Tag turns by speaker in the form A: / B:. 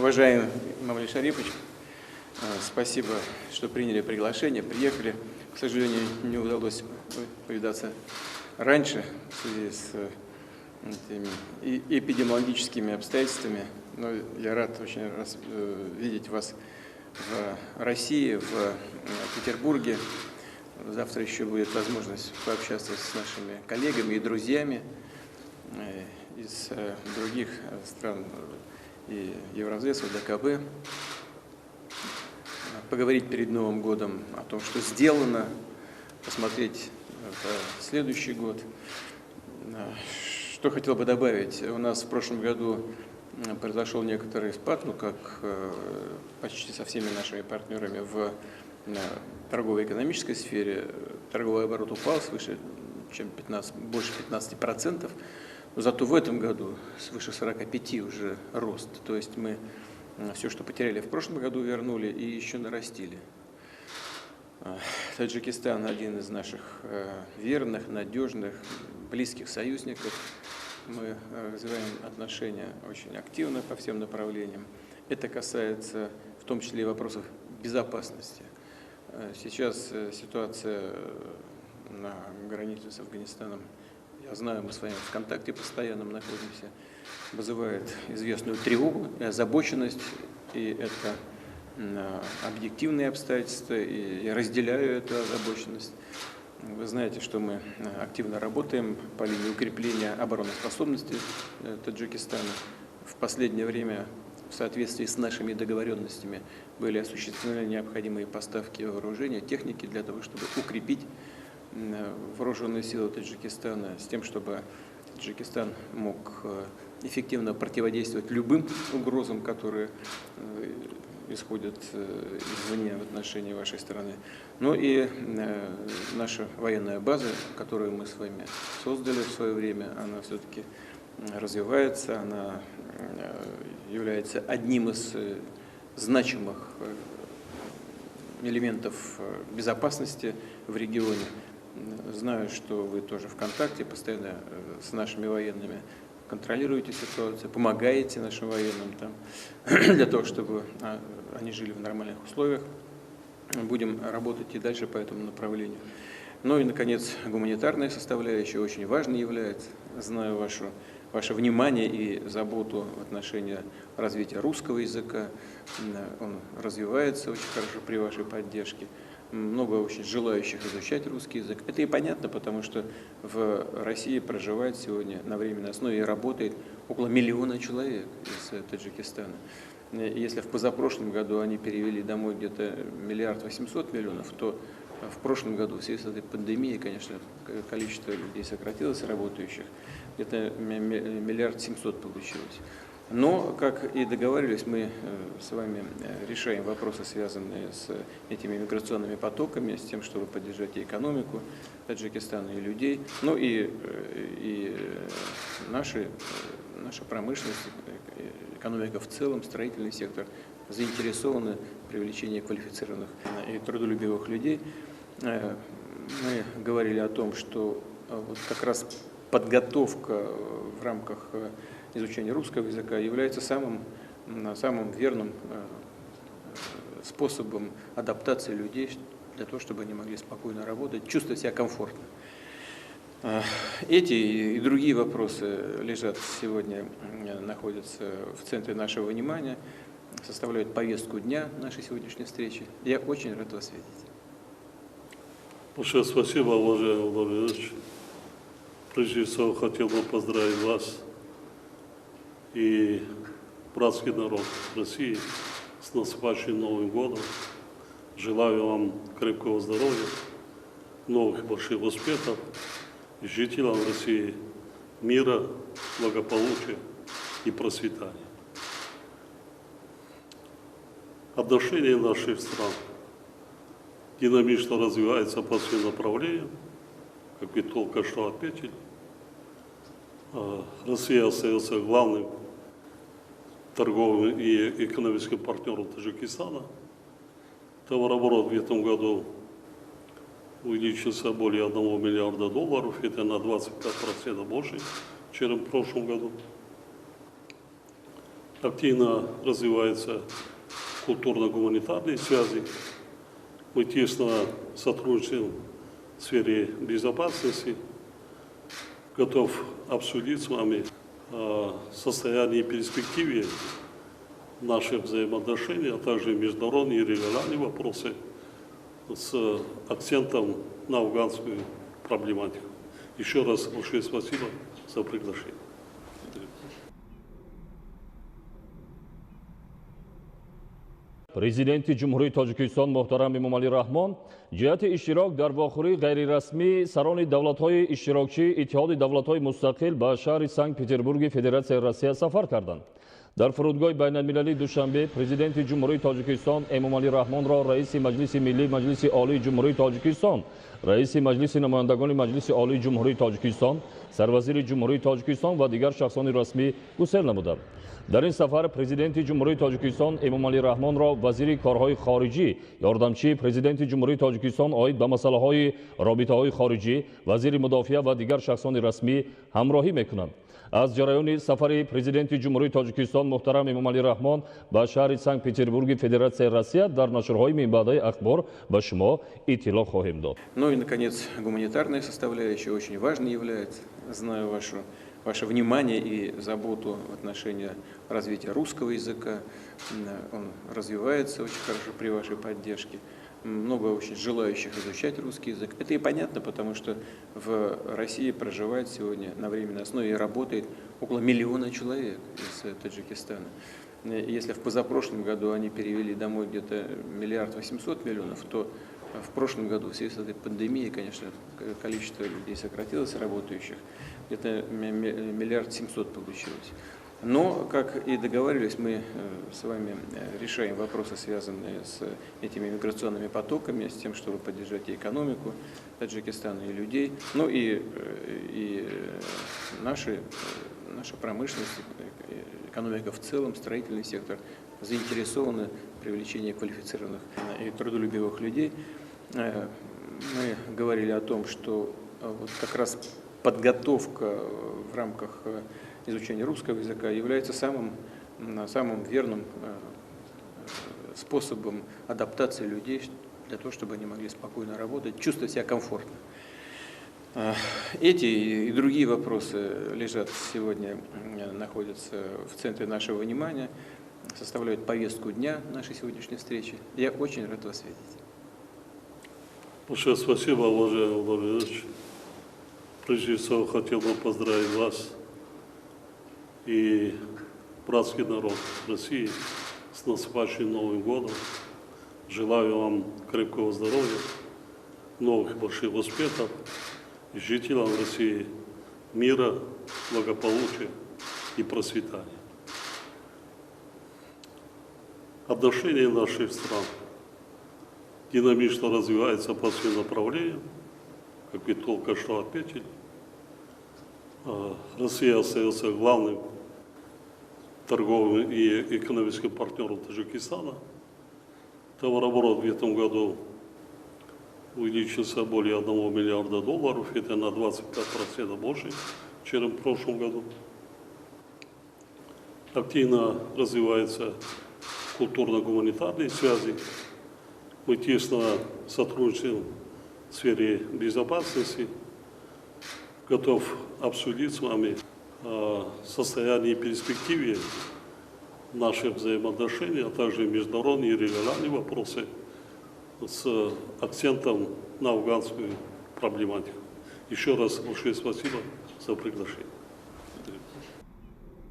A: Уважаемый Мамлет Шарипович, спасибо, что приняли приглашение, приехали. К сожалению, не удалось повидаться раньше в связи с этими эпидемиологическими обстоятельствами, но я рад очень видеть вас в России, в Петербурге. Завтра еще будет возможность пообщаться с нашими коллегами и друзьями из других стран и Евразеса, ДКБ, поговорить перед Новым годом о том, что сделано, посмотреть в следующий год. Что хотел бы добавить? У нас в прошлом году произошел некоторый спад, как почти со всеми нашими партнерами в торгово-экономической сфере. Торговый оборот упал свыше, чем больше 15%. Но зато в этом году свыше 45 уже рост. То есть мы все, что потеряли в прошлом году, вернули и еще нарастили. Таджикистан – один из наших верных, надежных, близких союзников. Мы развиваем отношения очень активно по всем направлениям. Это касается в том числе и вопросов безопасности. Сейчас ситуация на границе с Афганистаном, я знаю, мы с вами в контакте постоянно находимся, вызывает известную тревогу и озабоченность, и это объективные обстоятельства, и я разделяю эту озабоченность. Вы знаете, что мы активно работаем по линии укрепления обороноспособности Таджикистана. В последнее время, в соответствии с нашими договоренностями, были осуществлены необходимые поставки вооружения, техники для того, чтобы укрепить вооруженные силы Таджикистана, с тем, чтобы Таджикистан мог эффективно противодействовать любым угрозам, которые исходят извне в отношении вашей страны. Ну и наша военная база, которую мы с вами создали в свое время, она все-таки развивается, она является одним из значимых элементов безопасности в регионе. Знаю, что вы тоже в контакте постоянно с нашими военными, контролируете ситуацию, помогаете нашим военным там, для того, чтобы они жили в нормальных условиях. Будем работать и дальше по этому направлению. Ну и, наконец, гуманитарная составляющая очень важной является. Знаю ваше внимание и заботу в отношении развития русского языка. Он развивается очень хорошо при вашей поддержке. Много очень желающих изучать русский язык. Это и понятно, потому что в России проживает сегодня на временной основе и работает около 1 миллиона человек из Таджикистана. Если в позапрошлом году они перевели домой где-то 1 800 000 000, то в прошлом году, в связи с этой пандемией, конечно, количество людей сократилось, работающих, где-то 1 700 000 000 получилось. Но, как и договаривались, мы с вами решаем вопросы, связанные с этими миграционными потоками, с тем, чтобы поддержать и экономику Таджикистана, и людей, ну и наша промышленность, экономика в целом, строительный сектор заинтересованы в привлечении квалифицированных и трудолюбивых людей. Мы говорили о том, что вот как раз подготовка в рамках изучения русского языка является самым верным способом адаптации людей для того, чтобы они могли спокойно работать, чувствовать себя комфортно. Эти и другие вопросы лежат сегодня, находятся в центре нашего внимания, составляют повестку дня нашей сегодняшней встречи. Я очень рад вас видеть.
B: Большое спасибо, уважаемый Владимир Ильич. Прежде всего, хотел бы поздравить вас и братский народ России с наступающим Новым годом. Желаю вам крепкого здоровья, новых больших успехов, и жителям России мира, благополучия и процветания. Отношения наших стран динамично развиваются по всем направлениям, как вы только что отметили. Россия остается главным торговым и экономическим партнером Таджикистана. Товарооборот в этом году увеличился более $1 миллиарда. Это на 25% больше, чем в прошлом году. Активно развиваются культурно-гуманитарные связи. Мы тесно сотрудничаем в сфере безопасности. Готов обсудить с вами состояние и перспективы наших взаимоотношений, а также международные и региональные вопросы с акцентом на афганскую проблематику. Еще раз большое спасибо за приглашение.
C: Президенти Ҷумҳурии Тоҷикистон муҳтарам Эмомалӣ Раҳмон ҷиҳати иштирок дар вохӯрии ғайрирасмии сарони давлатҳои иштирокчии Иттиҳоди давлатҳои мустақил ба шаҳри Санкт-Петербурги Федератсияи Россия сафар карданд. дар фурудгоҳи байналмилалии Душанбе президенти Ҷумҳурии Тоҷикистон Эмомалӣ Раҳмонро раиси Маҷлиси Миллии Маҷлиси Олии Ҷумҳурии Тоҷикистон, раиси Маҷлиси намояндагони Маҷлиси Олии Ҷумҳурии Тоҷикистон, сарвазири Ҷумҳурии Тоҷикистон ва дигар шахсони расмӣ гусел намуданд. дар ин сафар президенти Ҷумҳурии Тоҷикистон Эмомалӣ Раҳмонро вазири корҳои хориҷӣ, ёрдамчии президенти Ҷумҳурии Тоҷикистон оид ба масъалаҳои робитаҳои хориҷӣ, вазири мудофиа ва дигар шахсони расмӣ ҳамроҳӣ мекунанд. аз ҷараёни сафари президенти Ҷумҳурии Тоҷикистон муҳтарам Эмомалӣ Раҳмон ба шаҳри Санкт-Петербурги Федератсияи Россия дар нашрҳои минбаъдаи ахбор ба шумо иттилоъ хоҳем дод.
A: Ну и, наконец, гуманитарная составляющая очень важной является. Знаю ваше внимание и заботу в отношении развития русского языка. Он развивается очень хорошо при вашей поддержке. Много очень желающих изучать русский язык. Это и понятно, потому что в России проживает сегодня на временной основе и работает около 1 миллиона человек из Таджикистана. Если в позапрошлом году они перевели домой где-то 1 800 000 000, то в прошлом году в связи с этой пандемией, конечно, количество людей сократилось, работающих, где-то 1 700 000 получилось. Но, как и договаривались, мы с вами решаем вопросы, связанные с этими миграционными потоками, с тем, чтобы поддержать и экономику Таджикистана, и людей, ну и наша промышленность, экономика в целом, строительный сектор заинтересованы в привлечении квалифицированных и трудолюбивых людей. Мы говорили о том, что вот как раз подготовка в рамках изучения русского языка является самым верным способом адаптации людей для того, чтобы они могли спокойно работать, чувствовать себя комфортно. Эти и другие вопросы находятся в центре нашего внимания, составляют повестку дня нашей сегодняшней встречи. Я очень рад вас видеть.
B: Большое спасибо, уважаемый Владимир Ильич. Прежде всего, хотел бы поздравить вас и братский народ России с наступающим Новым годом. Желаю вам крепкого здоровья, новых больших успехов и жителям России мира, благополучия и процветания. Отношения наших стран динамично развиваются по всем направлениям, как вы только что отметили. Россия остается главным торговым и экономическим партнером Таджикистана. Товарооборот в этом году увеличился более 1 миллиарда долларов, это на 25% больше, чем в прошлом году. Активно развиваются культурно-гуманитарные связи. Мы тесно сотрудничаем в сфере безопасности. Готов обсудить с вами состояние и перспективы наших взаимоотношений, а также международные и региональные вопросы с акцентом на афганскую проблематику. Еще раз большое спасибо за приглашение.